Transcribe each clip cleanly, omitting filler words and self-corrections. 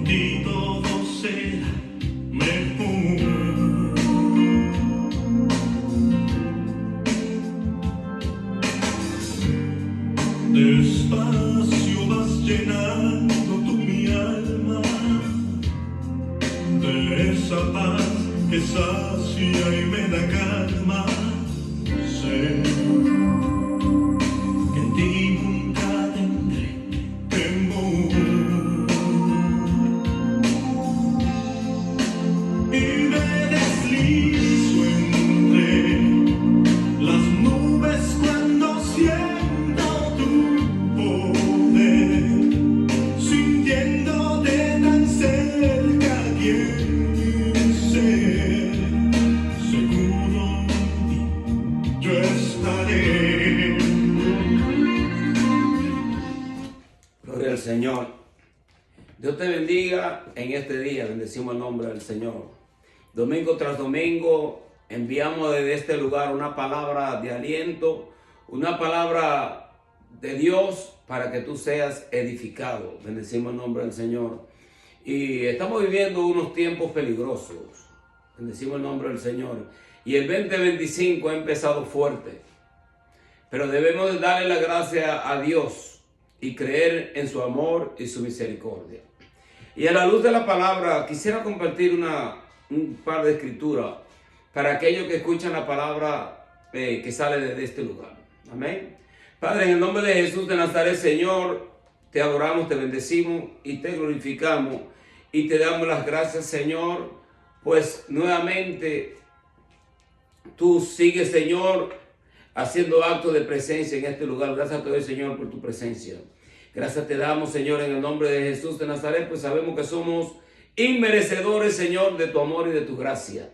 ti todo será mejor. Despacio vas llenando tú mi alma de esa paz que sacia y me da calma. Sé que en ti nunca tendré temor. Y me deslizo entre las nubes cuando siento tu poder, sintiéndote tan cerca quiero ser. Seguro en ti yo estaré. Gloria al Señor. Dios te bendiga en este día. Bendecimos el nombre del Señor. Domingo tras domingo enviamos desde este lugar una palabra de aliento, una palabra de Dios para que tú seas edificado. Bendecimos el nombre del Señor. Y estamos viviendo unos tiempos peligrosos. Bendecimos el nombre del Señor. Y el 2025 ha empezado fuerte. Pero debemos de darle la gracia a Dios y creer en su amor y su misericordia. Y a la luz de la palabra quisiera compartir un par de escrituras para aquellos que escuchan la palabra que sale de este lugar. Amén. Padre, en el nombre de Jesús de Nazaret, Señor, te adoramos, te bendecimos y te glorificamos y te damos las gracias, Señor, pues nuevamente tú sigues, Señor, haciendo actos de presencia en este lugar. Gracias te doy, Señor, por tu presencia. Gracias te damos, Señor, en el nombre de Jesús de Nazaret, pues sabemos que somos inmerecedores, Señor, de tu amor y de tu gracia.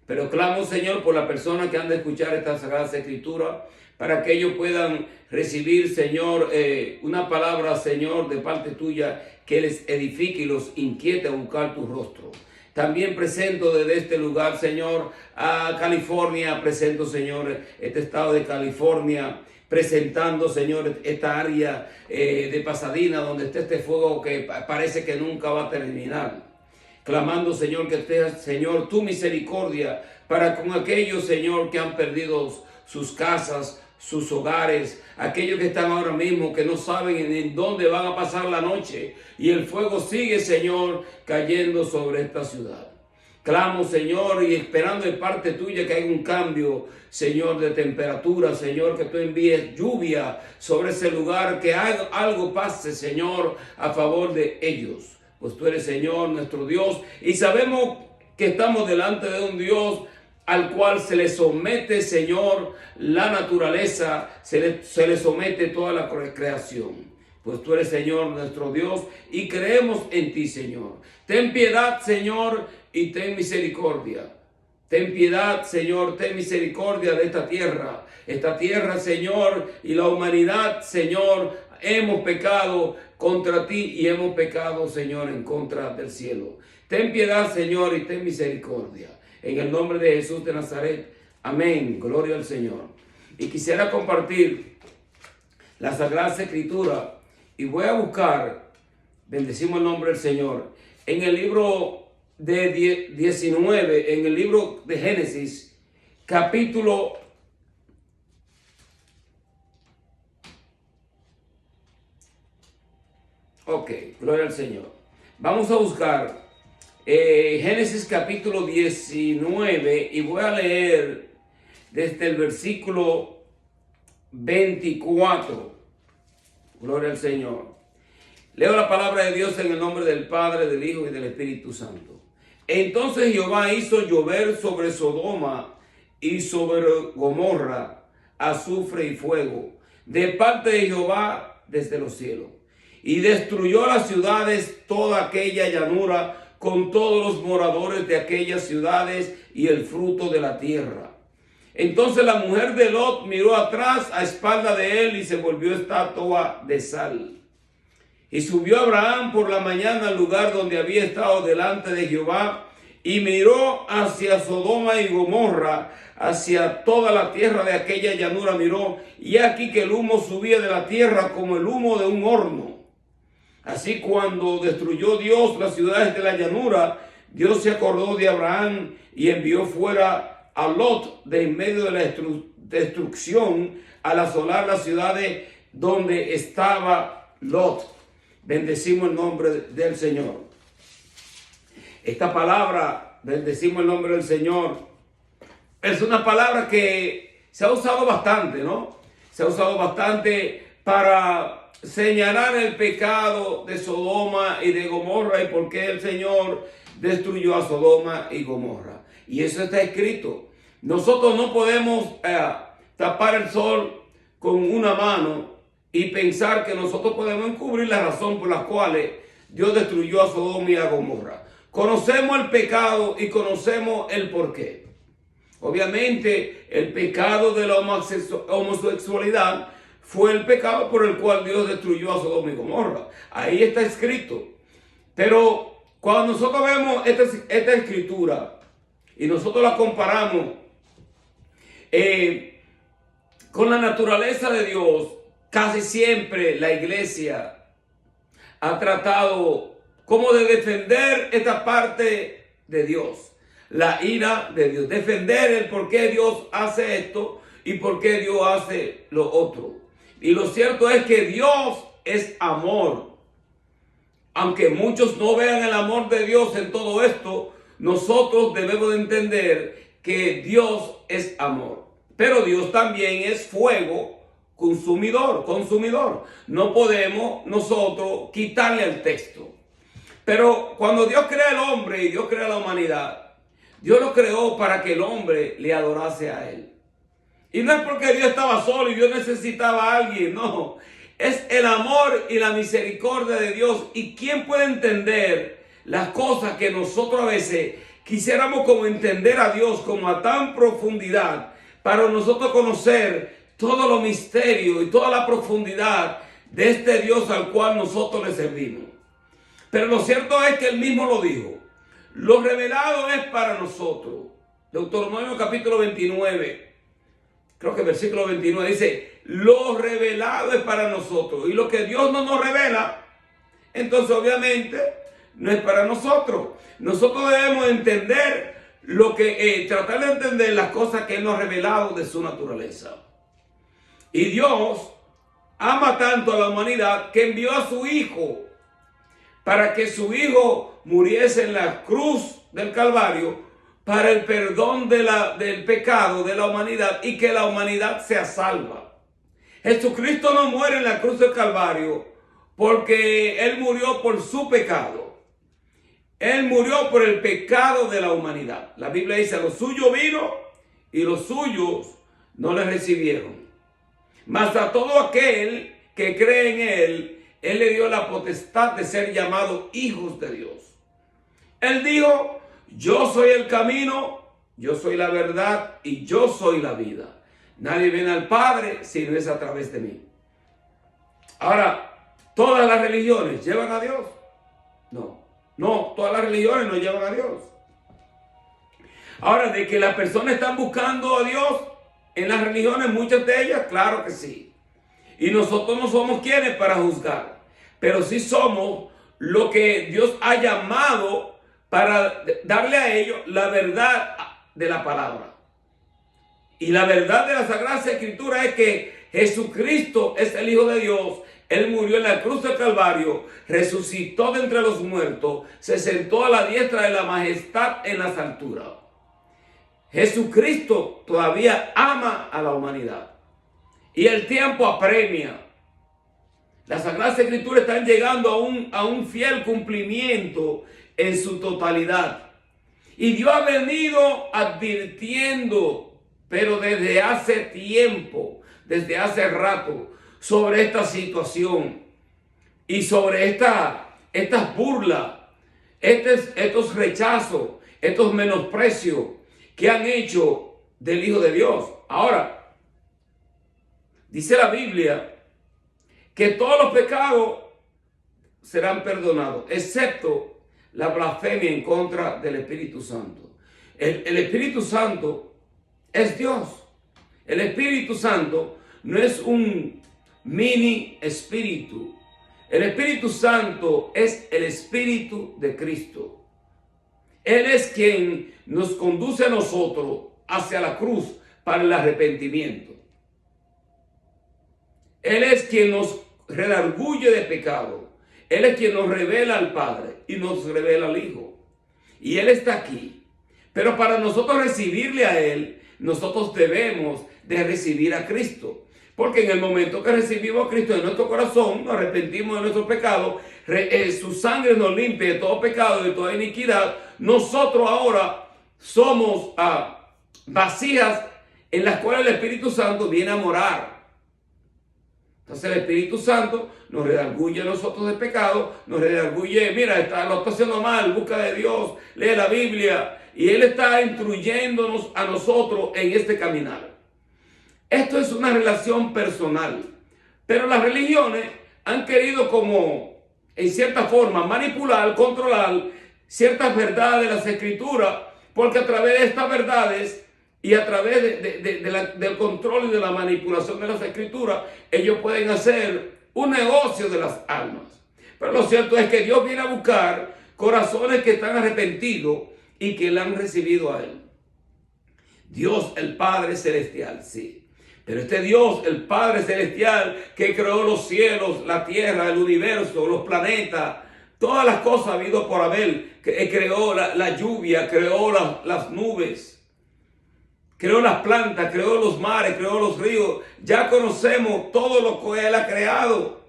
Pero clamo, Señor, por la persona que han de escuchar esta Sagrada Escritura, para que ellos puedan recibir, Señor, una palabra, Señor, de parte tuya, que les edifique y los inquiete a buscar tu rostro. También presento desde este lugar, Señor, a California, presento, Señor, este estado de California, presentando, Señor, esta área de Pasadena, donde está este fuego que parece que nunca va a terminar. Clamando, Señor, que esté, Señor, tu misericordia para con aquellos, Señor, que han perdido sus casas, sus hogares, aquellos que están ahora mismo, que no saben en dónde van a pasar la noche, y el fuego sigue, Señor, cayendo sobre esta ciudad. Clamo, Señor, y esperando de parte tuya que haya un cambio, Señor, de temperatura, Señor, que tú envíes lluvia sobre ese lugar, que algo pase, Señor, a favor de ellos. Pues tú eres, Señor, nuestro Dios, y sabemos que estamos delante de un Dios al cual se le somete, Señor, la naturaleza, se le somete toda la creación. Pues tú eres, Señor, nuestro Dios, y creemos en ti, Señor. Ten piedad, Señor, y ten misericordia. Ten piedad, Señor, ten misericordia de esta tierra. Esta tierra, Señor, y la humanidad, Señor, hemos pecado contra ti y hemos pecado, Señor, en contra del cielo. Ten piedad, Señor, y ten misericordia. En el nombre de Jesús de Nazaret. Amén. Gloria al Señor. Y quisiera compartir la Sagrada Escritura. Y voy a buscar, bendecimos el nombre del Señor, en el libro de 19, en el libro de Génesis, capítulo 19. Gloria al Señor. Vamos a buscar Génesis capítulo 19 y voy a leer desde el versículo 24. Gloria al Señor. Leo la palabra de Dios en el nombre del Padre, del Hijo y del Espíritu Santo. Entonces Jehová hizo llover sobre Sodoma y sobre Gomorra azufre y fuego, de parte de Jehová desde los cielos. Y destruyó las ciudades, toda aquella llanura, con todos los moradores de aquellas ciudades y el fruto de la tierra. Entonces la mujer de Lot miró atrás a espalda de él y se volvió estatua de sal. Y subió Abraham por la mañana al lugar donde había estado delante de Jehová y miró hacia Sodoma y Gomorra, hacia toda la tierra de aquella llanura miró, y aquí que el humo subía de la tierra como el humo de un horno. Así, cuando destruyó Dios las ciudades de la llanura, Dios se acordó de Abraham y envió fuera a Lot de en medio de la destrucción al asolar las ciudades donde estaba Lot. Bendecimos el nombre del Señor. Esta palabra, bendecimos el nombre del Señor, es una palabra que se ha usado bastante, ¿no? Se ha usado bastante para señalar el pecado de Sodoma y de Gomorra y por qué el Señor destruyó a Sodoma y Gomorra. Y eso está escrito. Nosotros no podemos tapar el sol con una mano y pensar que nosotros podemos encubrir la razón por la cual Dios destruyó a Sodoma y a Gomorra. Conocemos el pecado y conocemos el porqué. Obviamente, el pecado de la homosexualidad fue el pecado por el cual Dios destruyó a Sodoma y Gomorra. Ahí está escrito. Pero cuando nosotros vemos esta escritura y nosotros la comparamos con la naturaleza de Dios, casi siempre la iglesia ha tratado como de defender esta parte de Dios, la ira de Dios, defender el por qué Dios hace esto y por qué Dios hace lo otro. Y lo cierto es que Dios es amor. Aunque muchos no vean el amor de Dios en todo esto, nosotros debemos de entender que Dios es amor. Pero Dios también es fuego consumidor. No podemos nosotros quitarle el texto. Pero cuando Dios crea el hombre y Dios crea la humanidad, Dios lo creó para que el hombre le adorase a él. Y no es porque Dios estaba solo y Dios necesitaba a alguien, no. Es el amor y la misericordia de Dios. ¿Y quién puede entender las cosas que nosotros a veces quisiéramos como entender a Dios como a tan profundidad para nosotros conocer todo lo misterio y toda la profundidad de este Dios al cual nosotros le servimos? Pero lo cierto es que él mismo lo dijo. Lo revelado es para nosotros. Deuteronomio capítulo 29, creo que versículo 29 dice, lo revelado es para nosotros. Y lo que Dios no nos revela, entonces obviamente no es para nosotros. Nosotros debemos entender tratar de entender las cosas que Él nos ha revelado de su naturaleza. Y Dios ama tanto a la humanidad que envió a su Hijo para que su Hijo muriese en la cruz del Calvario para el perdón del pecado de la humanidad y que la humanidad sea salva. Jesucristo no muere en la cruz del Calvario porque Él murió por su pecado. Él murió por el pecado de la humanidad. La Biblia dice, a los suyos vino y los suyos no le recibieron. Mas a todo aquel que cree en Él, Él le dio la potestad de ser llamados hijos de Dios. Él dijo, yo soy el camino, yo soy la verdad y yo soy la vida. Nadie viene al Padre si no es a través de mí. Ahora, ¿todas las religiones llevan a Dios? No, todas las religiones no llevan a Dios. Ahora, de que las personas están buscando a Dios en las religiones, muchas de ellas, claro que sí. Y nosotros no somos quienes para juzgar, pero sí somos lo que Dios ha llamado para darle a ellos la verdad de la palabra. Y la verdad de la Sagrada Escritura es que Jesucristo es el Hijo de Dios. Él murió en la cruz del Calvario, resucitó de entre los muertos, se sentó a la diestra de la majestad en las alturas. Jesucristo todavía ama a la humanidad. Y el tiempo apremia. Las Sagradas Escrituras están llegando a un fiel cumplimiento en su totalidad. Y Dios ha venido advirtiendo, pero desde hace tiempo, desde hace rato, sobre esta situación y sobre estas burlas, estos rechazos, estos menosprecios que han hecho del Hijo de Dios. Ahora, dice la Biblia que todos los pecados serán perdonados, excepto la blasfemia en contra del Espíritu Santo. El Espíritu Santo es Dios. El Espíritu Santo no es un mini espíritu, El Espíritu Santo es el Espíritu de Cristo. Él es quien nos conduce a nosotros hacia la cruz para el arrepentimiento. Él es quien nos redarguye de pecado. Él es quien nos revela al Padre y nos revela al Hijo. Y Él está aquí. Pero para nosotros recibirle a Él, nosotros debemos de recibir a Cristo. Porque en el momento que recibimos a Cristo en nuestro corazón, nos arrepentimos de nuestros pecados, su sangre nos limpia de todo pecado, de toda iniquidad. Nosotros ahora somos vasijas en las cuales el Espíritu Santo viene a morar. Entonces el Espíritu Santo nos redarguye a nosotros de pecado, nos redarguye, mira, lo está haciendo mal, busca de Dios, lee la Biblia, y Él está instruyéndonos a nosotros en este caminar. Esto es una relación personal, pero las religiones han querido como, en cierta forma, manipular, controlar ciertas verdades de las Escrituras, porque a través de estas verdades y a través del control y de la manipulación de las Escrituras, ellos pueden hacer un negocio de las almas. Pero lo cierto es que Dios viene a buscar corazones que están arrepentidos y que le han recibido a Él. Dios, el Padre Celestial, sí. Pero este Dios, el Padre Celestial, que creó los cielos, la tierra, el universo, los planetas, todas las cosas habido por haber, que creó la lluvia, creó las nubes, creó las plantas, creó los mares, creó los ríos. Ya conocemos todo lo que Él ha creado.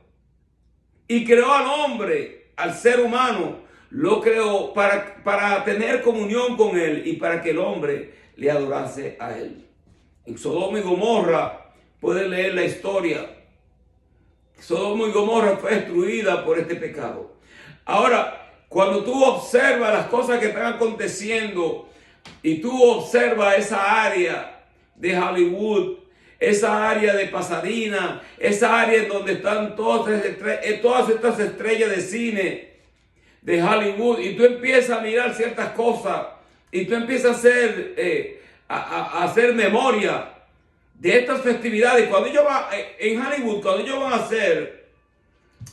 Y creó al hombre, al ser humano, lo creó para tener comunión con Él y para que el hombre le adorase a Él. En Sodoma y Gomorra, pueden leer la historia. Sodoma y Gomorra fue destruida por este pecado. Ahora, cuando tú observas las cosas que están aconteciendo y tú observas esa área de Hollywood, esa área de Pasadena, esa área en donde están todas estas estrellas de cine de Hollywood, y tú empiezas a mirar ciertas cosas y tú empiezas a hacer memoria de estas festividades. Cuando ellos van en Hollywood, cuando ellos van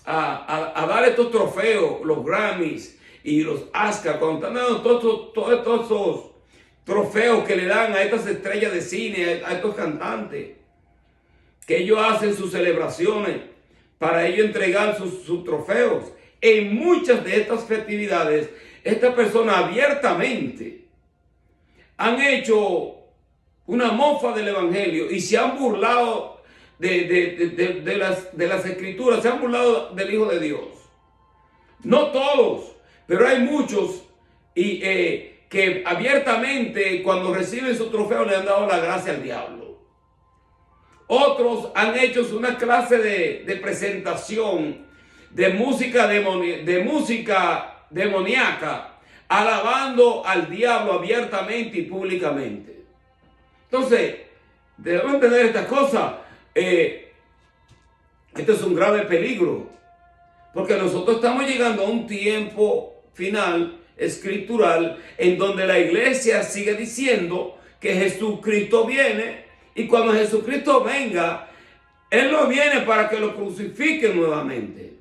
a dar estos trofeos, los Grammys y los Oscars, cuando están dando todos esos trofeos que le dan a estas estrellas de cine, a estos cantantes, que ellos hacen sus celebraciones para ellos entregar sus trofeos. En muchas de estas festividades, estas personas abiertamente han hecho una mofa del Evangelio y se han burlado de las Escrituras, se han burlado del Hijo de Dios. No todos, pero hay muchos que abiertamente, cuando reciben su trofeo, le han dado la gracia al diablo. Otros han hecho una clase de presentación de música demoníaca, alabando al diablo abiertamente y públicamente. Entonces, debemos entender estas cosas. Esto es un grave peligro, porque nosotros estamos llegando a un tiempo final escritural en donde la iglesia sigue diciendo que Jesucristo viene, y cuando Jesucristo venga, Él no viene para que lo crucifiquen nuevamente.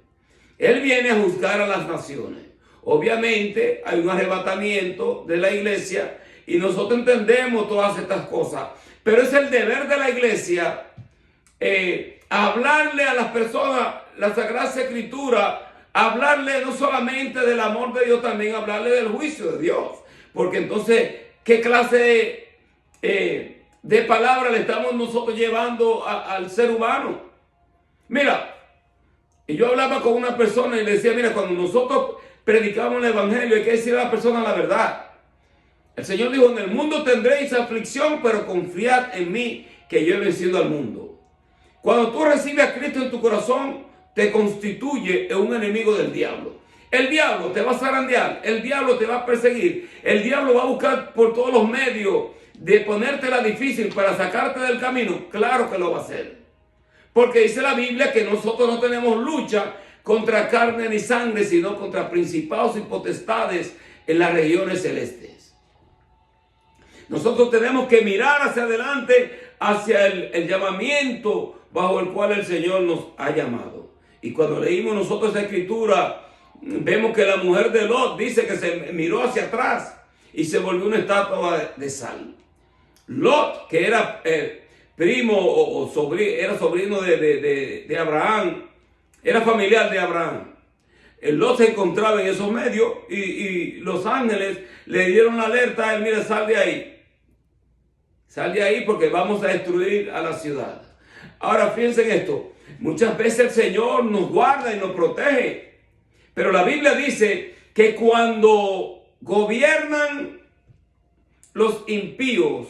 Él viene a juzgar a las naciones. Obviamente hay un arrebatamiento de la iglesia y nosotros entendemos todas estas cosas, pero es el deber de la iglesia hablarle a las personas la Sagrada Escritura, hablarle no solamente del amor de Dios, también hablarle del juicio de Dios, porque entonces, ¿qué clase de palabra le estamos nosotros llevando al ser humano? Mira, y yo hablaba con una persona y le decía, mira, cuando nosotros predicamos el Evangelio hay que decirle a la persona la verdad. El Señor dijo, en el mundo tendréis aflicción, pero confiad en mí, que yo he vencido al mundo. Cuando tú recibes a Cristo en tu corazón, te constituye en un enemigo del diablo. El diablo te va a zarandear, el diablo te va a perseguir, el diablo va a buscar por todos los medios de ponértela difícil para sacarte del camino. Claro que lo va a hacer. Porque dice la Biblia que nosotros no tenemos lucha contra carne ni sangre, sino contra principados y potestades en las regiones celestes. Nosotros tenemos que mirar hacia adelante, hacia el llamamiento bajo el cual el Señor nos ha llamado. Y cuando leímos nosotros esa escritura, vemos que la mujer de Lot dice que se miró hacia atrás y se volvió una estatua de sal. Lot, que era primo o sobrino, era sobrino de Abraham, era familiar de Abraham. El Lot se encontraba en esos medios y los ángeles le dieron la alerta a él: mira, sal de ahí. Sal de ahí porque vamos a destruir a la ciudad. Ahora fíjense en esto. Muchas veces el Señor nos guarda y nos protege. Pero la Biblia dice que cuando gobiernan los impíos,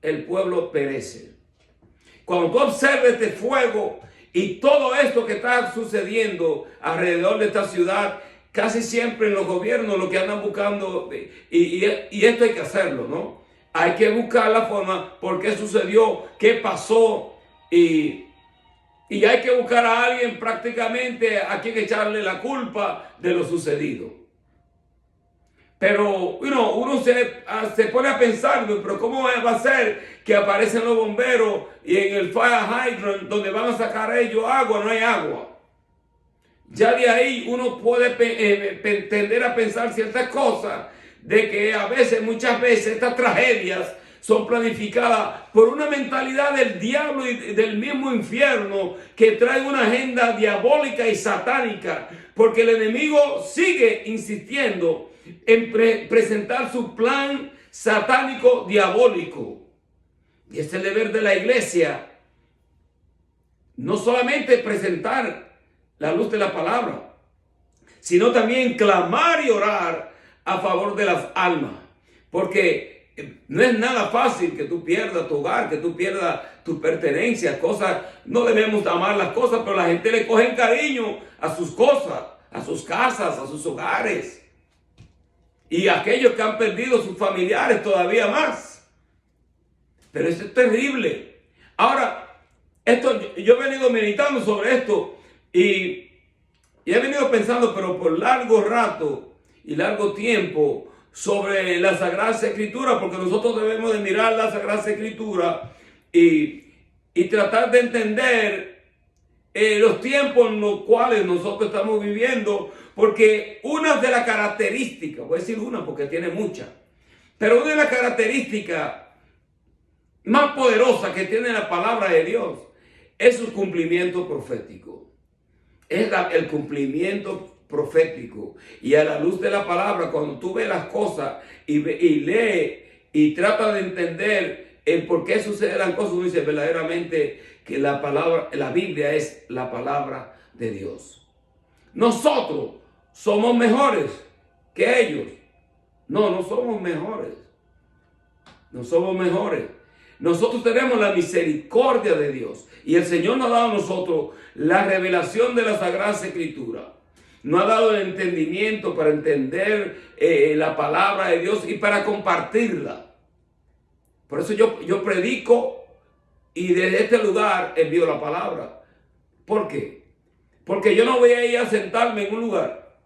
el pueblo perece. Cuando tú observes este fuego y todo esto que está sucediendo alrededor de esta ciudad, casi siempre en los gobiernos lo que andan buscando, y esto hay que hacerlo, ¿no? Hay que buscar la forma, por qué sucedió, qué pasó, y hay que buscar a alguien prácticamente a quien echarle la culpa de lo sucedido. Pero uno se pone a pensar, pero ¿cómo va a ser que aparecen los bomberos y en el fire hydrant donde van a sacar ellos agua, no hay agua? Ya de ahí uno puede tender a pensar ciertas cosas, de que muchas veces estas tragedias son planificadas por una mentalidad del diablo y del mismo infierno, que trae una agenda diabólica y satánica, porque el enemigo sigue insistiendo en presentar su plan satánico diabólico. Y es el deber de la iglesia no solamente presentar la luz de la palabra, sino también clamar y orar a favor de las almas, porque no es nada fácil que tú pierdas tu hogar, que tú pierdas tus pertenencias, cosas. No debemos amar las cosas, pero la gente le coge cariño a sus cosas, a sus casas, a sus hogares. Y aquellos que han perdido sus familiares todavía más. Pero eso es terrible. Ahora, yo he venido meditando sobre esto y he venido pensando, pero por largo rato y largo tiempo, sobre la Sagrada Escritura, porque nosotros debemos de mirar la Sagrada Escritura y tratar de entender los tiempos en los cuales nosotros estamos viviendo, porque una de las características, voy a decir una porque tiene muchas, pero una de las características más poderosas que tiene la palabra de Dios es su cumplimiento profético. Es el cumplimiento profético. Y a la luz de la palabra, cuando tú ves las cosas y lee y trata de entender el por qué suceden las cosas, uno dice verdaderamente que la Biblia es la palabra de Dios. Nosotros somos mejores que ellos. No somos mejores. No somos mejores. Nosotros tenemos la misericordia de Dios. Y el Señor nos ha dado a nosotros la revelación de la Sagrada Escritura. Nos ha dado el entendimiento para entender la palabra de Dios y para compartirla. Por eso yo predico y desde este lugar envío la palabra. ¿Por qué? Porque yo no voy a ir a sentarme en un lugar,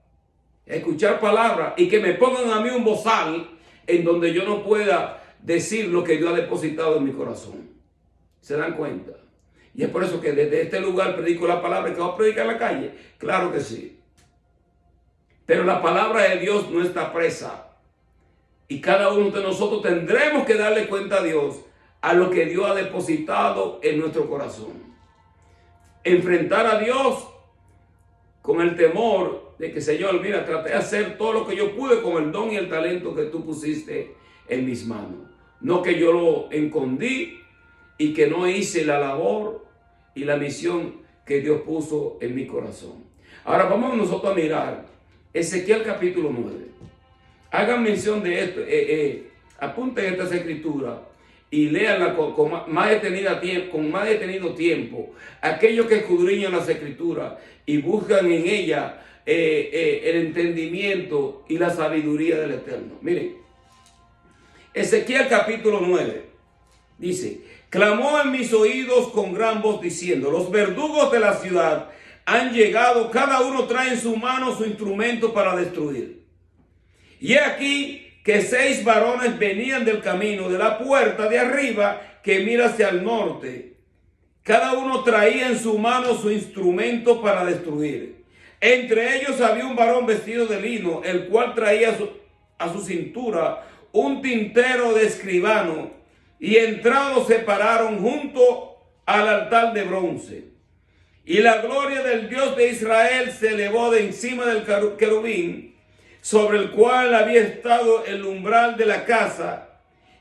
a escuchar palabras y que me pongan a mí un bozal en donde yo no pueda decir lo que Dios ha depositado en mi corazón. ¿Se dan cuenta? Y es por eso que desde este lugar predico la palabra. ¿Que voy a predicar en la calle? Claro que sí. Pero la palabra de Dios no está presa. Y cada uno de nosotros tendremos que darle cuenta a Dios a lo que Dios ha depositado en nuestro corazón. Enfrentar a Dios con el temor de que, Señor, mira, traté de hacer todo lo que yo pude con el don y el talento que tú pusiste en mis manos. No que yo lo escondí y que no hice la labor y la misión que Dios puso en mi corazón. Ahora vamos nosotros a mirar Ezequiel capítulo 9. Hagan mención de esto, apunten estas escrituras y léanla con más detenido tiempo. Aquellos que escudriñan las escrituras y buscan en ellas el entendimiento y la sabiduría del Eterno. Miren, Ezequiel capítulo 9 dice: clamó en mis oídos con gran voz diciendo, los verdugos de la ciudad han llegado, cada uno trae en su mano su instrumento para destruir. Y he aquí que 6 varones venían del camino de la puerta de arriba que mira hacia el norte, Cada uno traía en su mano su instrumento para destruir. Entre ellos había un varón vestido de lino, el cual traía a su cintura un tintero de escribano, y entrados se pararon junto al altar de bronce. Y la gloria del Dios de Israel se elevó de encima del querubín, sobre el cual había estado el umbral de la casa.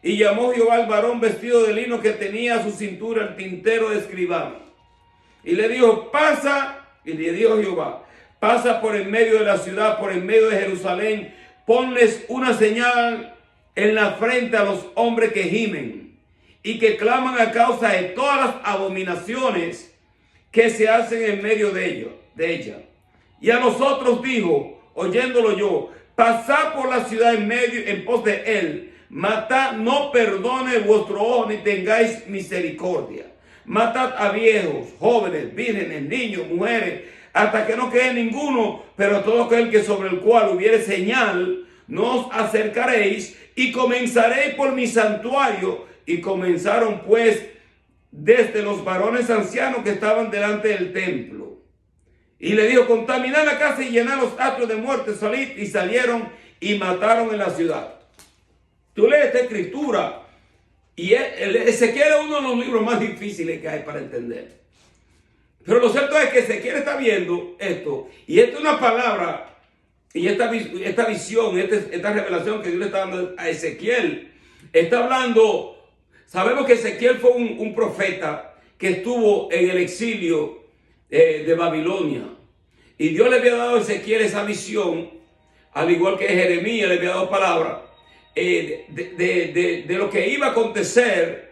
Y llamó Jehová al varón vestido de lino que tenía a su cintura el tintero de escribano. Y le dijo, pasa, y le dijo Jehová, pasa por en medio de la ciudad, por en medio de Jerusalén, ponles una señal en la frente a los hombres que gimen y que claman a causa de todas las abominaciones que se hacen en medio de ella. Y a nosotros dijo, oyéndolo yo, pasad por la ciudad en pos de él, matad, no perdone vuestro ojo ni tengáis misericordia. Matad a viejos, jóvenes, vírgenes, niños, mujeres, hasta que no quede ninguno, pero a todo aquel que sobre el cual hubiere señal, no os acercaréis, y comenzaréis por mi santuario. Y comenzaron pues desde los varones ancianos que estaban delante del templo. Y le dijo, contaminad la casa y llenad los atrios de muerte, salid. Y salieron y mataron en la ciudad. Tú lees esta escritura y Ezequiel es uno de los libros más difíciles que hay para entender. Pero lo cierto es que Ezequiel está viendo esto, y esta es una palabra, y esta visión, esta revelación que Dios le está dando a Ezequiel, está hablando. Sabemos que Ezequiel fue un profeta que estuvo en el exilio de Babilonia. Y Dios le había dado a Ezequiel esa visión, al igual que Jeremías le había dado palabra, de lo que iba a acontecer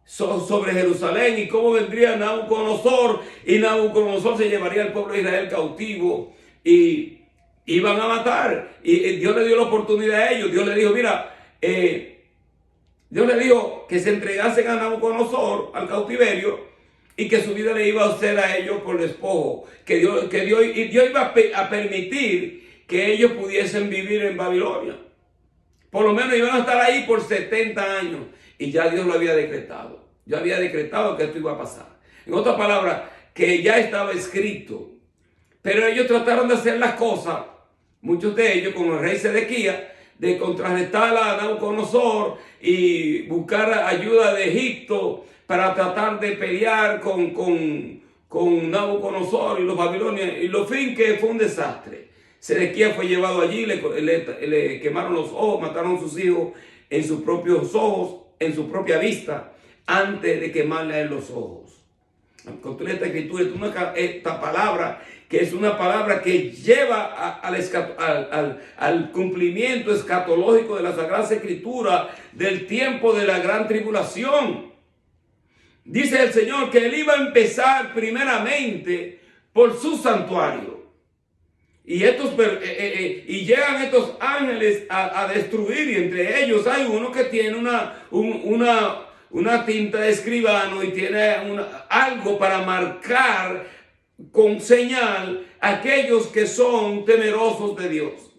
sobre Jerusalén y cómo vendría Nabucodonosor. Y Nabucodonosor se llevaría al pueblo de Israel cautivo y iban a matar. Y Dios le dio la oportunidad a ellos. Dios le dijo, mira, Dios le dijo que se entregasen a Nabucodonosor al cautiverio y que su vida le iba a ser a ellos por despojo. Que Dios iba a permitir que ellos pudiesen vivir en Babilonia. Por lo menos iban a estar ahí por 70 años. Y ya Dios lo había decretado. Ya había decretado que esto iba a pasar. En otras palabras, que ya estaba escrito. Pero ellos trataron de hacer las cosas, muchos de ellos, como el rey Sedequías, de contrarrestar a Nabucodonosor y buscar ayuda de Egipto para tratar de pelear con Nabucodonosor y los babilonios. Y lo fin que fue un desastre. Sedequías fue llevado allí, le quemaron los ojos, mataron a sus hijos en sus propios ojos, en su propia vista, antes de quemarle a él los ojos. Con esta escritura, esta palabra, que es una palabra que lleva al cumplimiento escatológico de la Sagrada Escritura del tiempo de la gran tribulación. Dice el Señor que Él iba a empezar primeramente por su santuario. Y llegan estos ángeles a destruir, y entre ellos hay uno que tiene una tinta de escribano y tiene algo para marcar con señal a aquellos que son temerosos de Dios.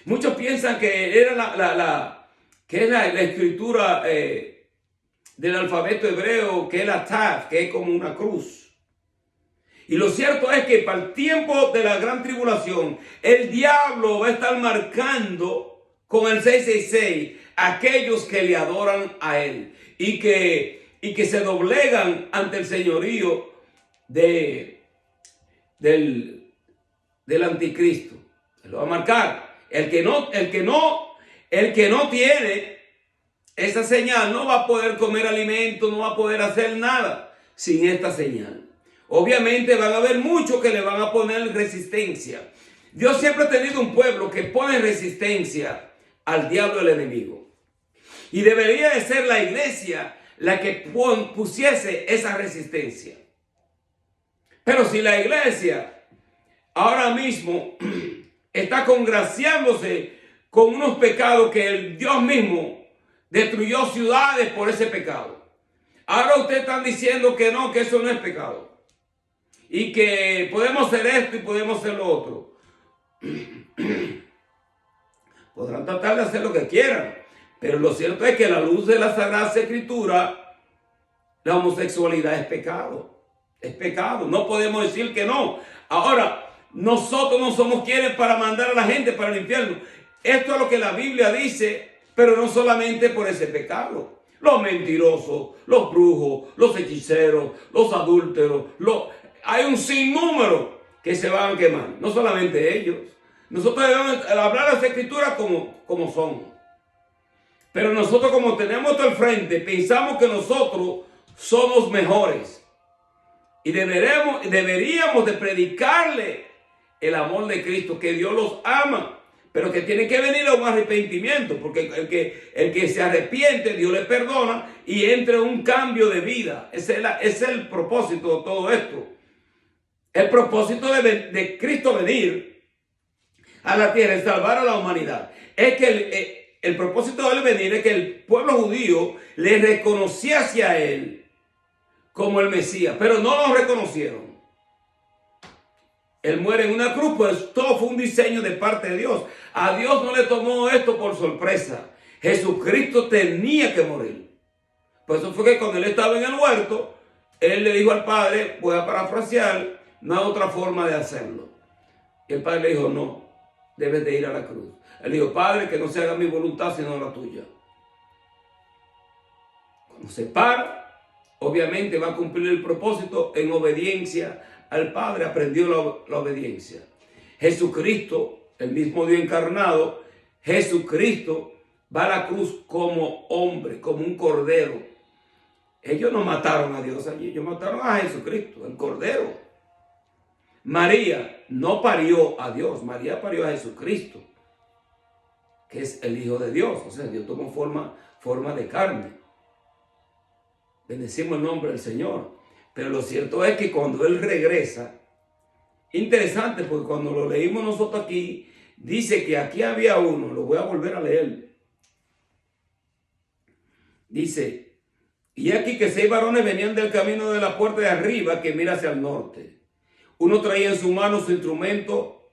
Muchos piensan que era la escritura del alfabeto hebreo, que es la Taf, que es como una cruz. Y lo cierto es que para el tiempo de la gran tribulación, el diablo va a estar marcando con el 666 aquellos que le adoran a él y que se doblegan ante el señorío del anticristo. Se lo va a marcar. El que no tiene esa señal no va a poder comer alimento, no va a poder hacer nada sin esta señal. Obviamente van a haber muchos que le van a poner resistencia. Dios siempre ha tenido un pueblo que pone resistencia al diablo, el enemigo. Y debería de ser la iglesia la que pusiese esa resistencia. Pero si la iglesia ahora mismo está congraciándose con unos pecados que el Dios mismo destruyó ciudades por ese pecado. Ahora ustedes están diciendo que no, que eso no es pecado. Y que podemos hacer esto y podemos hacer lo otro. Podrán tratar de hacer lo que quieran. Pero lo cierto es que a la luz de la Sagrada Escritura, La homosexualidad es pecado. Es pecado. No podemos decir que no. Ahora, nosotros no somos quienes para mandar a la gente para el infierno. Esto es lo que la Biblia dice, pero no solamente por ese pecado. Los mentirosos, los brujos, los hechiceros, los adúlteros, hay un sinnúmero que se van a quemar. No solamente ellos. Nosotros debemos hablar las escrituras como son. Pero nosotros, como tenemos esto al frente, pensamos que nosotros somos mejores. Y deberíamos de predicarle el amor de Cristo, que Dios los ama, pero que tiene que venir a un arrepentimiento, porque el que se arrepiente, Dios le perdona y entra en un cambio de vida. Ese es el propósito de todo esto. El propósito de Cristo venir a la tierra y salvar a la humanidad es que el propósito de él venir es que el pueblo judío le reconociese a él como el Mesías, pero no lo reconocieron. Él muere en una cruz, pues todo fue un diseño de parte de Dios. A Dios no le tomó esto por sorpresa. Jesucristo tenía que morir. Por eso fue que cuando él estaba en el huerto, él le dijo al Padre, voy a parafrasear, no hay otra forma de hacerlo. Y el Padre le dijo, no, debes de ir a la cruz. Él dijo, Padre, que no se haga mi voluntad sino la tuya. Cuando se para, obviamente va a cumplir el propósito en obediencia al Padre. Aprendió la obediencia. Jesucristo, el mismo Dios encarnado, Jesucristo va a la cruz como hombre, como un cordero. Ellos no mataron a Dios allí, ellos mataron a Jesucristo, el cordero. María no parió a Dios, María parió a Jesucristo, que es el Hijo de Dios. O sea, Dios tomó forma de carne. Bendecimos el nombre del Señor. Pero lo cierto es que cuando Él regresa, interesante, porque cuando lo leímos nosotros aquí, dice que aquí había uno, lo voy a volver a leer. Dice, y aquí que 6 varones venían del camino de la puerta de arriba que mira hacia el norte. Uno traía en su mano su instrumento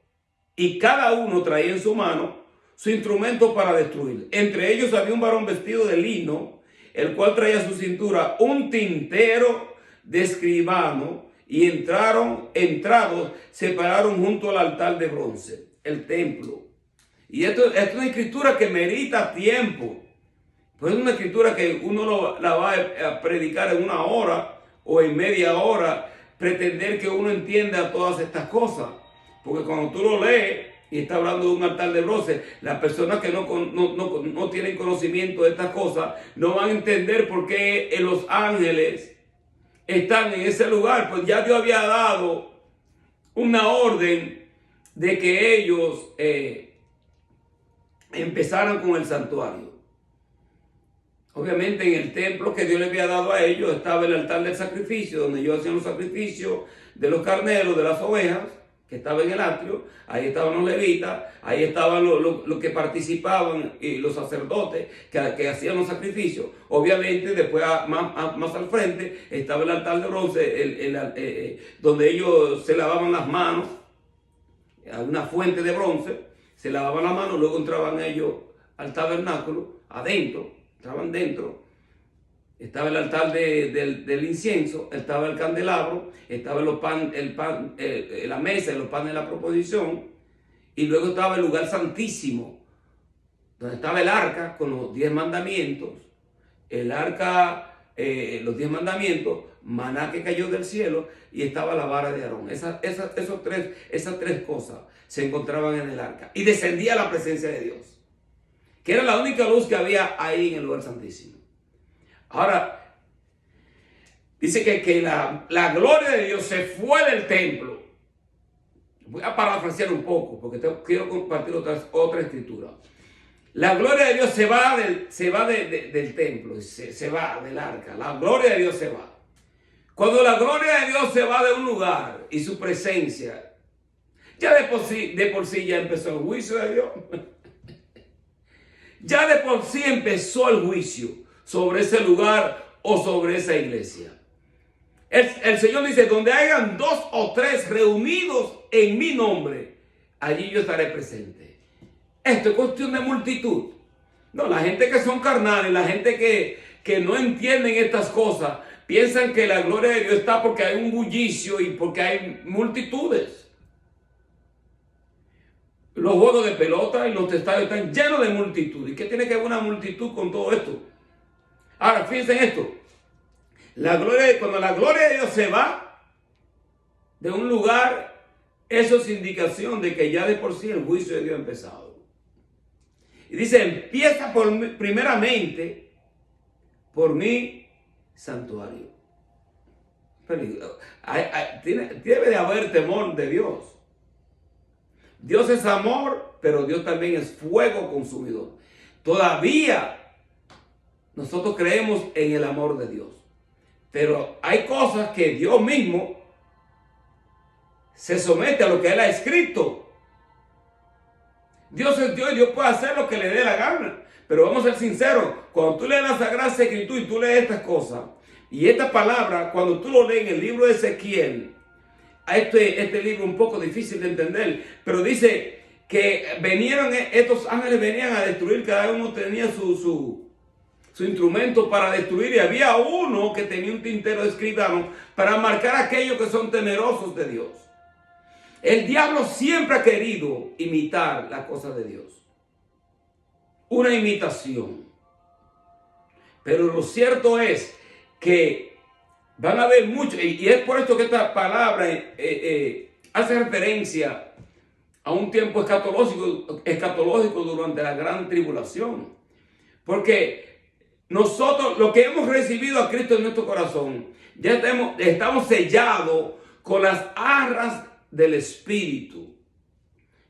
y cada uno traía en su mano su instrumento para destruir. Entre ellos había un varón vestido de lino, el cual traía a su cintura un tintero de escribano, y entrados, se pararon junto al altar de bronce, el templo. Y esto es una escritura que merita tiempo. Pues es una escritura que uno la va a predicar en 1 hora o en media hora, pretender que uno entienda todas estas cosas. Porque cuando tú lo lees y está hablando de un altar de bronce, las personas que no tienen conocimiento de estas cosas no van a entender por qué los ángeles están en ese lugar. Pues ya Dios había dado una orden de que ellos empezaran con el santuario. Obviamente en el templo que Dios les había dado a ellos estaba el altar del sacrificio, donde ellos hacían los sacrificios de los carneros, de las ovejas, que estaba en el atrio. Ahí estaban los levitas, ahí estaban los que participaban, y los sacerdotes que hacían los sacrificios. Obviamente después más al frente estaba el altar de bronce, donde ellos se lavaban las manos, una fuente de bronce, se lavaban las manos, luego entraban ellos al tabernáculo, adentro, entraban dentro. Estaba el altar del incienso, estaba el candelabro, estaba la mesa y los panes de la proposición, y luego estaba el lugar santísimo, donde estaba el arca con los 10 mandamientos, el arca, los 10 mandamientos, maná que cayó del cielo, y estaba la vara de Aarón. Esas tres cosas se encontraban en el arca, y descendía la presencia de Dios, que era la única luz que había ahí en el lugar santísimo. Ahora, dice que la gloria de Dios se fue del templo. Voy a parafrasear un poco, porque quiero compartir otra escritura. La gloria de Dios se va del templo, se va del arca. La gloria de Dios se va. Cuando la gloria de Dios se va de un lugar y su presencia, ya de por sí ya empezó el juicio de Dios. Ya de por sí empezó el juicio sobre ese lugar o sobre esa iglesia. El Señor dice, donde hayan 2 o 3 reunidos en mi nombre, allí yo estaré presente. Esto es cuestión de multitud. No, la gente que son carnales, la gente que no entienden estas cosas, piensan que la gloria de Dios está porque hay un bullicio y porque hay multitudes. Los juegos de pelota y los estadios están llenos de multitud. ¿Y qué tiene que ver una multitud con todo esto? Ahora, fíjense en esto. Cuando la gloria de Dios se va de un lugar, eso es indicación de que ya de por sí el juicio de Dios ha empezado. Y dice, empieza primeramente por mi santuario. Debe de haber temor de Dios. Dios es amor, pero Dios también es fuego consumidor. Todavía nosotros creemos en el amor de Dios. Pero hay cosas que Dios mismo se somete a lo que Él ha escrito. Dios es Dios y Dios puede hacer lo que le dé la gana. Pero vamos a ser sinceros, cuando tú lees la Sagrada Escritura y tú lees estas cosas, y esta palabra, cuando tú lo lees en el libro de Ezequiel, este libro un poco difícil de entender, pero dice que estos ángeles venían a destruir, cada uno tenía su instrumento para destruir, y había uno que tenía un tintero de escribano para marcar a aquellos que son temerosos de Dios. El diablo siempre ha querido imitar las cosas de Dios. Una imitación. Pero lo cierto es que van a haber muchos, y es por esto que esta palabra hace referencia a un tiempo escatológico durante la gran tribulación. Porque nosotros, lo que hemos recibido a Cristo en nuestro corazón, ya estamos sellados con las arras del Espíritu.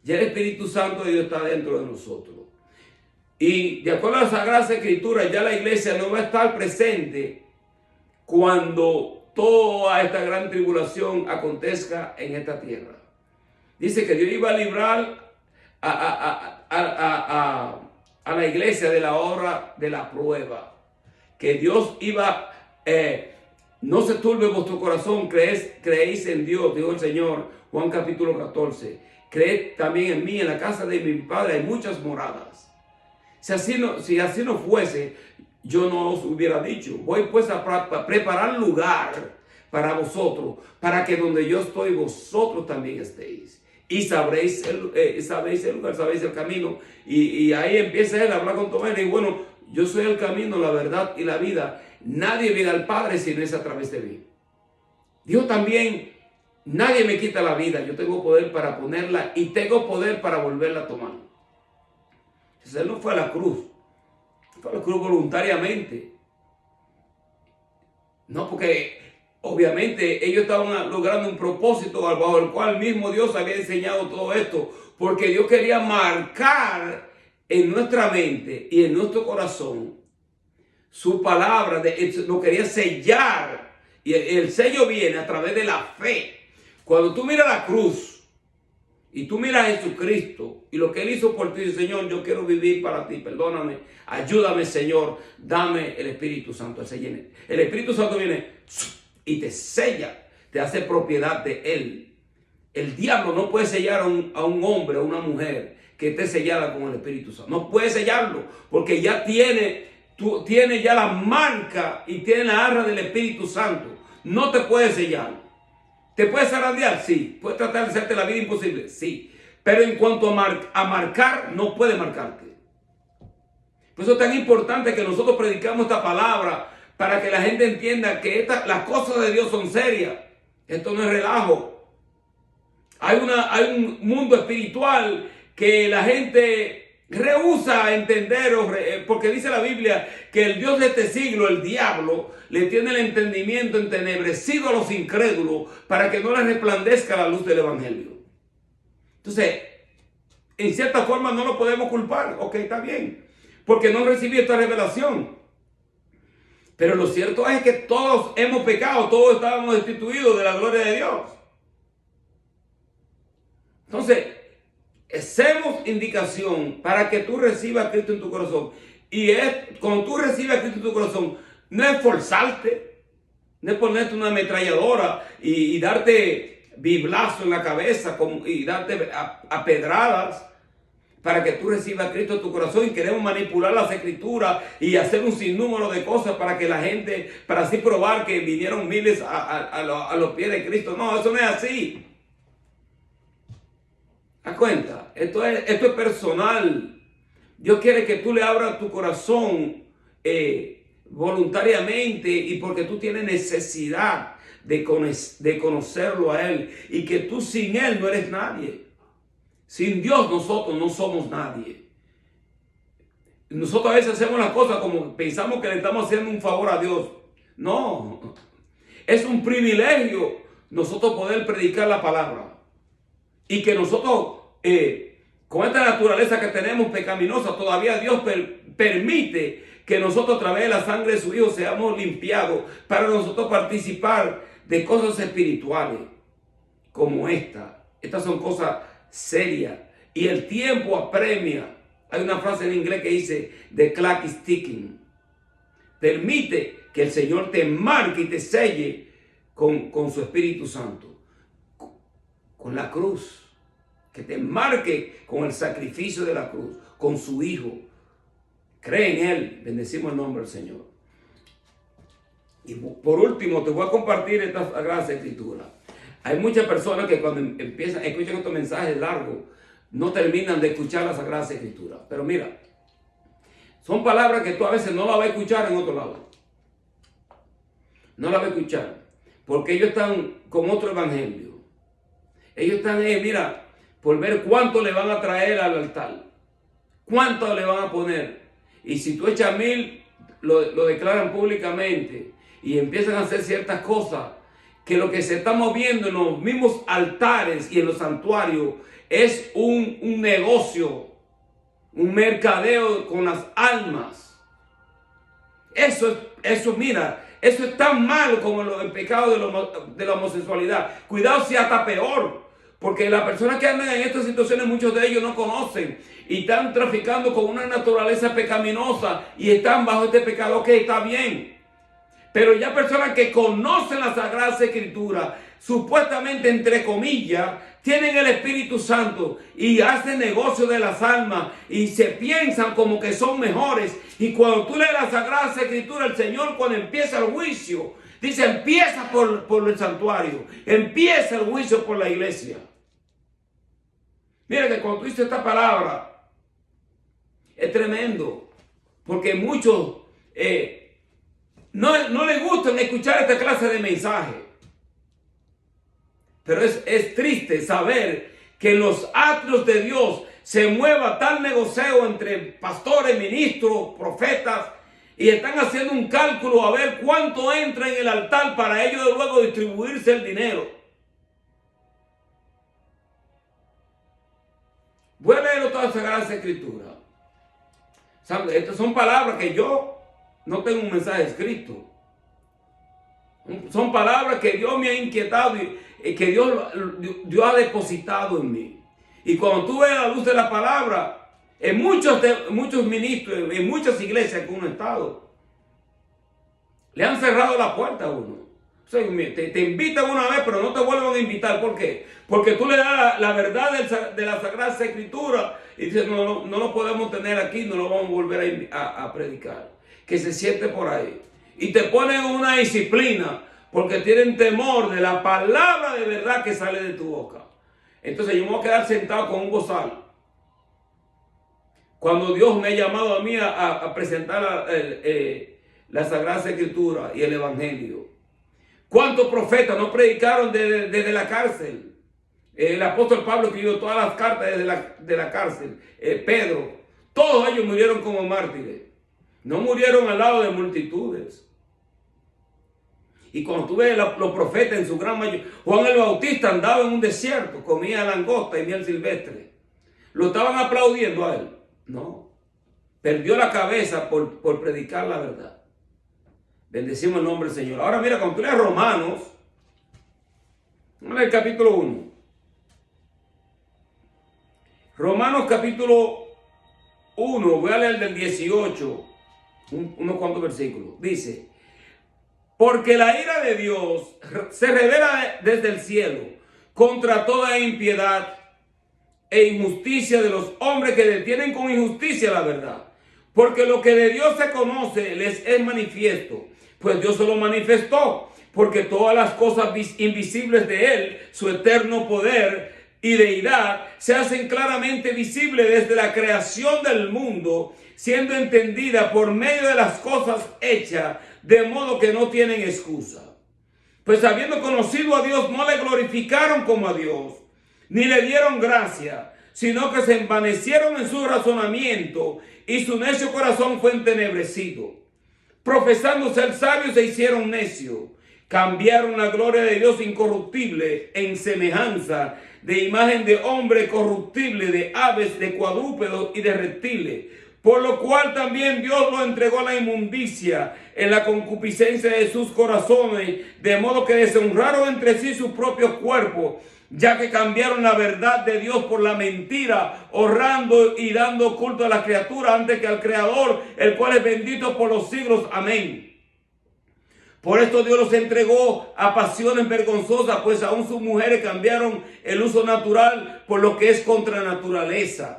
Ya el Espíritu Santo de Dios está dentro de nosotros. Y de acuerdo a la Sagrada Escritura, ya la iglesia no va a estar presente cuando toda esta gran tribulación acontezca en esta tierra. Dice que Dios iba a librar a la iglesia de la hora de la prueba. Que Dios iba, no se turbe vuestro corazón, creéis en Dios, dijo el Señor, Juan capítulo 14. Creed también en mí, en la casa de mi Padre hay muchas moradas. Si así no fuese, yo no os hubiera dicho, voy pues a preparar lugar para vosotros, para que donde yo estoy, vosotros también estéis. Y sabréis el lugar, sabréis el camino. Y ahí empieza él a hablar con Tomás. Y bueno, yo soy el camino, la verdad y la vida. Nadie viene al Padre si no es a través de mí. Dios también, nadie me quita la vida. Yo tengo poder para ponerla y tengo poder para volverla a tomar. Entonces él no fue a la cruz. Fue a la cruz voluntariamente. No, porque obviamente ellos estaban logrando un propósito bajo el cual mismo Dios había enseñado todo esto. Porque Dios quería marcar en nuestra mente y en nuestro corazón su palabra, lo quería sellar. Y el sello viene a través de la fe. Cuando tú miras la cruz y tú miras a Jesucristo y lo que Él hizo por ti, Señor, yo quiero vivir para ti, perdóname, ayúdame, Señor, dame el Espíritu Santo. El Espíritu Santo viene y te sella, te hace propiedad de Él. El diablo no puede sellar a un hombre o una mujer que esté sellada con el Espíritu Santo. No puede sellarlo porque ya tiene ya la marca y tiene la arra del Espíritu Santo. No te puede sellar. ¿Te puedes zarandear? Sí. ¿Puedes tratar de hacerte la vida imposible? Sí. Pero en cuanto a marcar, no puede marcarte. Por eso es tan importante que nosotros predicamos esta palabra para que la gente entienda que las cosas de Dios son serias. Esto no es relajo. Hay un mundo espiritual que la gente rehúsa entender, porque dice la Biblia que el Dios de este siglo, el diablo, le tiene el entendimiento entenebrecido a los incrédulos para que no les resplandezca la luz del Evangelio. Entonces, en cierta forma no lo podemos culpar. Ok, está bien, porque no recibí esta revelación. Pero lo cierto es que todos hemos pecado, todos estábamos destituidos de la gloria de Dios. Entonces, hacemos indicación para que tú recibas a Cristo en tu corazón. Y cuando tú recibes a Cristo en tu corazón, no es forzarte, no es ponerte una ametralladora y darte biblazo en la cabeza y darte a pedradas. para que tú recibas a Cristo en tu corazón, y queremos manipular las escrituras y hacer un sinnúmero de cosas para que la gente, para así probar que vinieron miles a los pies de Cristo. No, eso no es así. ¿Das cuenta? Esto es personal. Dios quiere que tú le abras tu corazón voluntariamente, y porque tú tienes necesidad de conocerlo a Él, y que tú sin Él no eres nadie. Sin Dios nosotros no somos nadie. Nosotros a veces hacemos las cosas como pensamos que le estamos haciendo un favor a Dios. No, es un privilegio nosotros poder predicar la palabra, y que nosotros con esta naturaleza que tenemos pecaminosa, todavía Dios permite que nosotros a través de la sangre de su Hijo seamos limpiados, para nosotros participar de cosas espirituales como esta. Estas son cosas serias, y el tiempo apremia. Hay una frase en inglés que dice: the clock is ticking. Permite que el Señor te marque y te selle con su Espíritu Santo, con la cruz, que te marque con el sacrificio de la cruz, con su Hijo. Cree en Él. Bendecimos el nombre del Señor. Y por último, te voy a compartir esta Sagrada Escritura. Hay muchas personas que cuando escuchan estos mensajes largos, no terminan de escuchar la Sagrada Escritura. Pero mira, son palabras que tú a veces no las vas a escuchar en otro lado. No las vas a escuchar, porque ellos están con otro evangelio. Ellos están, mira, por ver cuánto le van a traer al altar, cuánto le van a poner. Y si tú echas 1000, lo declaran públicamente, y empiezan a hacer ciertas cosas, que lo que se está moviendo en los mismos altares y en los santuarios es un negocio, un mercadeo con las almas. Eso, mira, eso es tan malo como el pecado de la homosexualidad. Cuidado si hasta peor, porque las personas que andan en estas situaciones, muchos de ellos no conocen y están traficando con una naturaleza pecaminosa y están bajo este pecado. Ok, está bien. Pero ya personas que conocen la Sagrada Escritura, supuestamente, entre comillas, tienen el Espíritu Santo y hacen negocio de las almas y se piensan como que son mejores. Y cuando tú lees la Sagrada Escritura, el Señor, cuando empieza el juicio, dice: empieza por el santuario, empieza el juicio por la iglesia. Mira que cuando tú dices esta palabra, es tremendo, porque muchos no les gusta escuchar esta clase de mensaje. Pero es triste saber que en los atrios de Dios se mueva tal negocio entre pastores, ministros, profetas, y están haciendo un cálculo a ver cuánto entra en el altar para ellos luego distribuirse el dinero. Voy a leer toda la Sagrada Escritura. Estas son palabras que yo no tengo un mensaje escrito. Son palabras que Dios me ha inquietado y que Dios ha depositado en mí. Y cuando tú ves la luz de la palabra, en muchos ministros, en muchas iglesias que uno ha estado, le han cerrado la puerta a uno. O sea, te invitan una vez, pero no te vuelven a invitar. ¿Por qué? Porque tú le das la verdad de la Sagrada Escritura y dices: no lo podemos tener aquí, no lo vamos a volver a predicar. Que se siente por ahí. Y te ponen una disciplina porque tienen temor de la palabra de verdad que sale de tu boca. Entonces yo me voy a quedar sentado con un bozal. Cuando Dios me ha llamado a mí a presentar la Sagrada Escritura y el Evangelio. ¿Cuántos profetas no predicaron desde la cárcel? El apóstol Pablo escribió todas las cartas de la cárcel. Pedro, todos ellos murieron como mártires. No murieron al lado de multitudes. Y cuando tú ves los profetas en su gran mayoría, Juan el Bautista andaba en un desierto, comía langosta y miel silvestre. ¿Lo estaban aplaudiendo a él? No. Perdió la cabeza por predicar la verdad. Bendecimos el nombre del Señor. Ahora mira, cuando tú lees Romanos, vamos a leer el capítulo 1. Romanos capítulo 1, voy a leer del 18, unos cuantos versículos. Dice: porque la ira de Dios se revela desde el cielo contra toda impiedad e injusticia de los hombres que detienen con injusticia la verdad. Porque lo que de Dios se conoce les es manifiesto, pues Dios se lo manifestó, porque todas las cosas invisibles de Él, su eterno poder y deidad, se hacen claramente visibles desde la creación del mundo, siendo entendida por medio de las cosas hechas, de modo que no tienen excusa. Pues habiendo conocido a Dios, no le glorificaron como a Dios, ni le dieron gracia, sino que se envanecieron en su razonamiento, y su necio corazón fue entenebrecido. Profesando ser sabios, se hicieron necios. Cambiaron la gloria de Dios incorruptible en semejanza de imagen de hombre corruptible, de aves, de cuadrúpedos y de reptiles. Por lo cual también Dios lo entregó a la inmundicia en la concupiscencia de sus corazones, de modo que deshonraron entre sí sus propios cuerpos, ya que cambiaron la verdad de Dios por la mentira, honrando y dando culto a la criatura antes que al Creador, el cual es bendito por los siglos. Amén. Por esto Dios los entregó a pasiones vergonzosas, pues aún sus mujeres cambiaron el uso natural por lo que es contra naturaleza.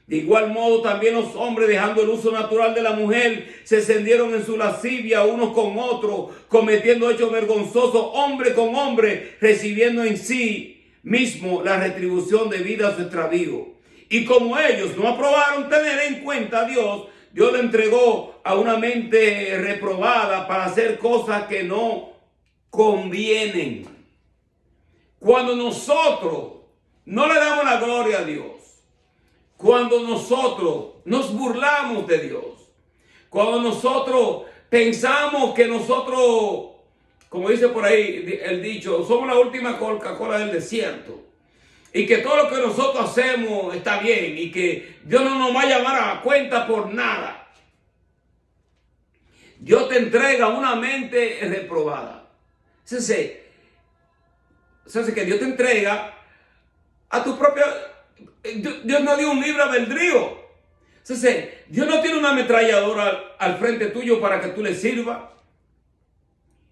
De igual modo también los hombres, dejando el uso natural de la mujer, se encendieron en su lascivia unos con otros, cometiendo hechos vergonzosos, hombre con hombre, recibiendo en sí mismo la retribución debida a su extravío. Y como ellos no aprobaron tener en cuenta a Dios, Dios le entregó a una mente reprobada para hacer cosas que no convienen. Cuando nosotros no le damos la gloria a Dios, cuando nosotros nos burlamos de Dios, cuando nosotros pensamos que nosotros, como dice por ahí el dicho, somos la última Coca-Cola del desierto, y que todo lo que nosotros hacemos está bien, y que Dios no nos va a llamar a cuenta por nada. Dios te entrega una mente reprobada. Entonces que Dios te entrega a tu propia... Dios no dio un libre albedrío. Entonces, Dios no tiene una ametralladora al frente tuyo para que tú le sirvas.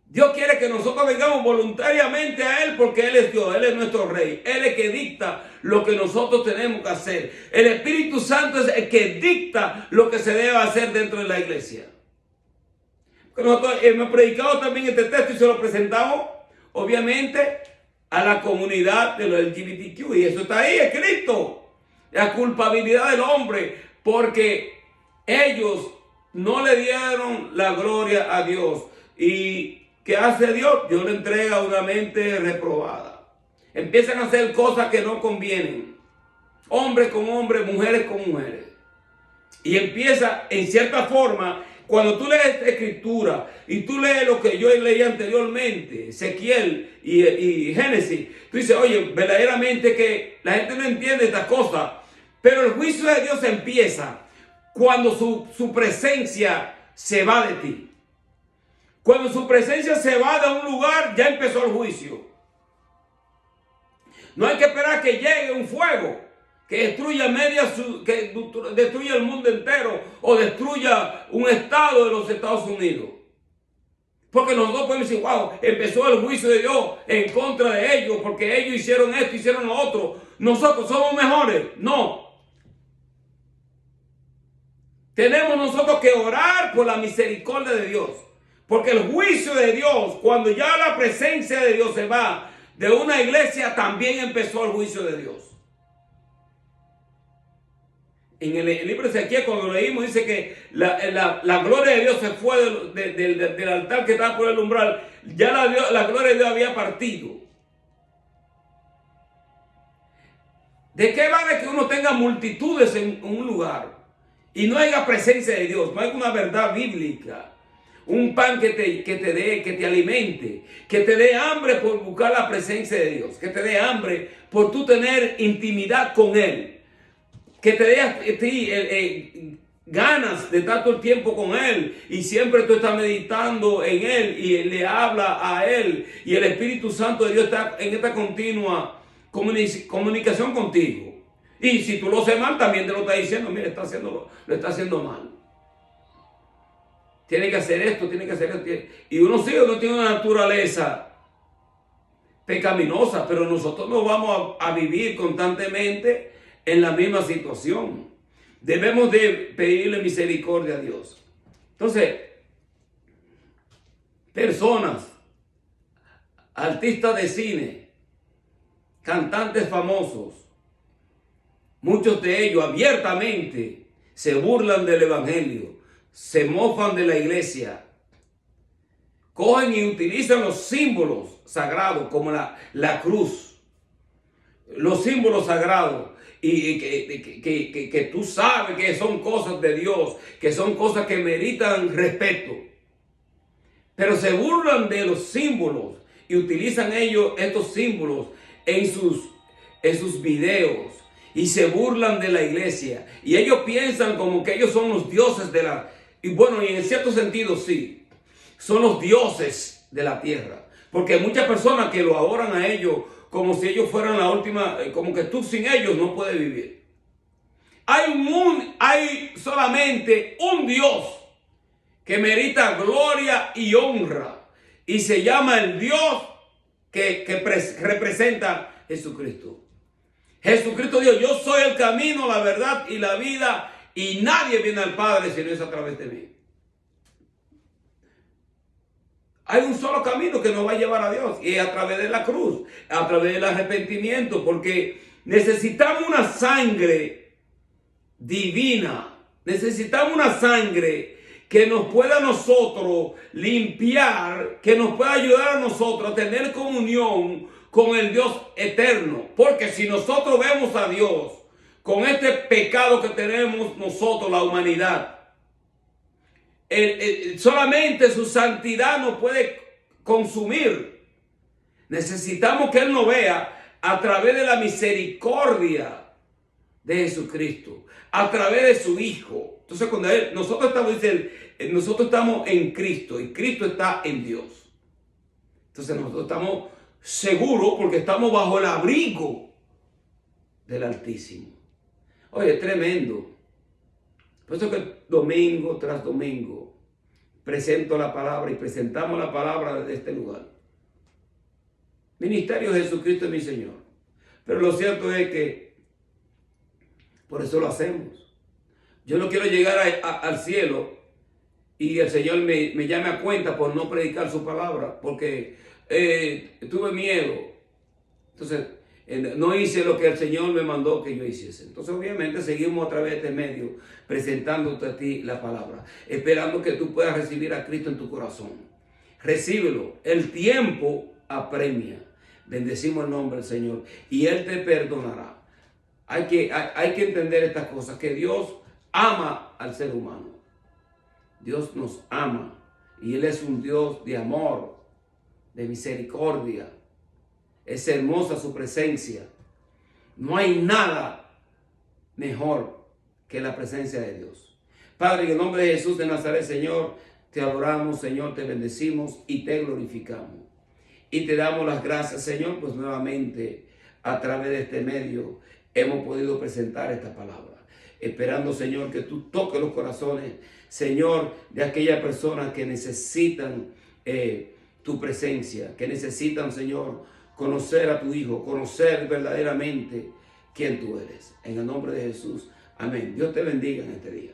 Dios quiere que nosotros vengamos voluntariamente a Él, porque Él es Dios, Él es nuestro Rey. Él es el que dicta lo que nosotros tenemos que hacer. El Espíritu Santo es el que dicta lo que se debe hacer dentro de la iglesia. Nosotros hemos predicado también este texto y se lo presentamos, obviamente, a la comunidad de los LGBTQ. Y eso está ahí escrito. La culpabilidad del hombre, porque ellos no le dieron la gloria a Dios. ¿Y qué hace Dios? Dios le entrega una mente reprobada. Empiezan a hacer cosas que no convienen. Hombres con hombres, mujeres con mujeres. Y empieza, en cierta forma, cuando tú lees esta escritura y tú lees lo que yo leí anteriormente, Ezequiel y Génesis, tú dices, oye, verdaderamente que la gente no entiende estas cosas, pero el juicio de Dios empieza cuando su presencia se va de ti. Cuando su presencia se va de un lugar, ya empezó el juicio. No hay que esperar que llegue un fuego que destruya que destruya el mundo entero o destruya un estado de los Estados Unidos. Porque nosotros podemos decir, wow, empezó el juicio de Dios en contra de ellos porque ellos hicieron esto, hicieron lo otro. Nosotros somos mejores. No. Tenemos nosotros que orar por la misericordia de Dios. Porque el juicio de Dios, cuando ya la presencia de Dios se va de una iglesia, también empezó el juicio de Dios. En el libro de Ezequiel, cuando leímos, dice que la gloria de Dios se fue del altar que estaba por el umbral. Ya la gloria de Dios había partido. ¿De qué vale que uno tenga multitudes en un lugar y no haya presencia de Dios? No hay una verdad bíblica. Un pan que te alimente, que te dé hambre por buscar la presencia de Dios, que te dé hambre por tú tener intimidad con Él. Que te dé a ti ganas de estar todo el tiempo con Él y siempre tú estás meditando en Él y le habla a Él y el Espíritu Santo de Dios está en esta continua comunicación contigo. Y si tú lo haces mal, también te lo está diciendo, mira, lo está haciendo mal. Tiene que hacer esto, tiene que hacer esto. Y uno tiene una naturaleza pecaminosa, pero nosotros no vamos a vivir constantemente en la misma situación. Debemos de pedirle misericordia a Dios. Entonces, personas, artistas de cine, cantantes famosos, muchos de ellos abiertamente se burlan del evangelio, se mofan de la iglesia, cogen y utilizan los símbolos sagrados como la cruz, los símbolos sagrados, y que tú sabes que son cosas de Dios, que son cosas que meritan respeto, pero se burlan de los símbolos y utilizan ellos estos símbolos en sus videos y se burlan de la iglesia, y ellos piensan como que ellos son los dioses de la, y bueno, y en cierto sentido sí, son los dioses de la tierra, porque hay muchas personas que lo adoran a ellos como si ellos fueran la última, como que tú sin ellos no puedes vivir. Hay solamente un Dios que merita gloria y honra, y se llama el Dios que representa a Jesucristo. Jesucristo dijo: yo soy el camino, la verdad y la vida, y nadie viene al Padre si no es a través de mí. Hay un solo camino que nos va a llevar a Dios, y es a través de la cruz, a través del arrepentimiento, porque necesitamos una sangre divina, necesitamos una sangre que nos pueda a nosotros limpiar, que nos pueda ayudar a nosotros a tener comunión con el Dios eterno. Porque si nosotros vemos a Dios con este pecado que tenemos nosotros, la humanidad, solamente su santidad nos puede consumir. Necesitamos que Él nos vea a través de la misericordia de Jesucristo, a través de su Hijo. Entonces, cuando nosotros estamos en Cristo y Cristo está en Dios, entonces nosotros estamos seguros porque estamos bajo el abrigo del Altísimo. Oye, es tremendo. Por eso que domingo tras domingo presento la palabra y presentamos la palabra desde este lugar. Ministerio de Jesucristo es mi Señor. Pero lo cierto es que por eso lo hacemos. Yo no quiero llegar al cielo y el Señor me llame a cuenta por no predicar su palabra, porque tuve miedo. Entonces, no hice lo que el Señor me mandó que yo hiciese. Entonces, obviamente, seguimos a través de este medio presentándote a ti la palabra, esperando que tú puedas recibir a Cristo en tu corazón. Recíbelo. El tiempo apremia. Bendecimos el nombre del Señor y Él te perdonará. Hay que entender estas cosas, que Dios ama al ser humano. Dios nos ama y Él es un Dios de amor, de misericordia. Es hermosa su presencia. No hay nada mejor que la presencia de Dios. Padre, en el nombre de Jesús de Nazaret, Señor, te adoramos, Señor, te bendecimos y te glorificamos. Y te damos las gracias, Señor, pues nuevamente a través de este medio hemos podido presentar esta palabra. Esperando, Señor, que tú toques los corazones, Señor, de aquellas personas que necesitan tu presencia, que necesitan, Señor, conocer a tu Hijo, conocer verdaderamente quién tú eres. En el nombre de Jesús, amén. Dios te bendiga en este día.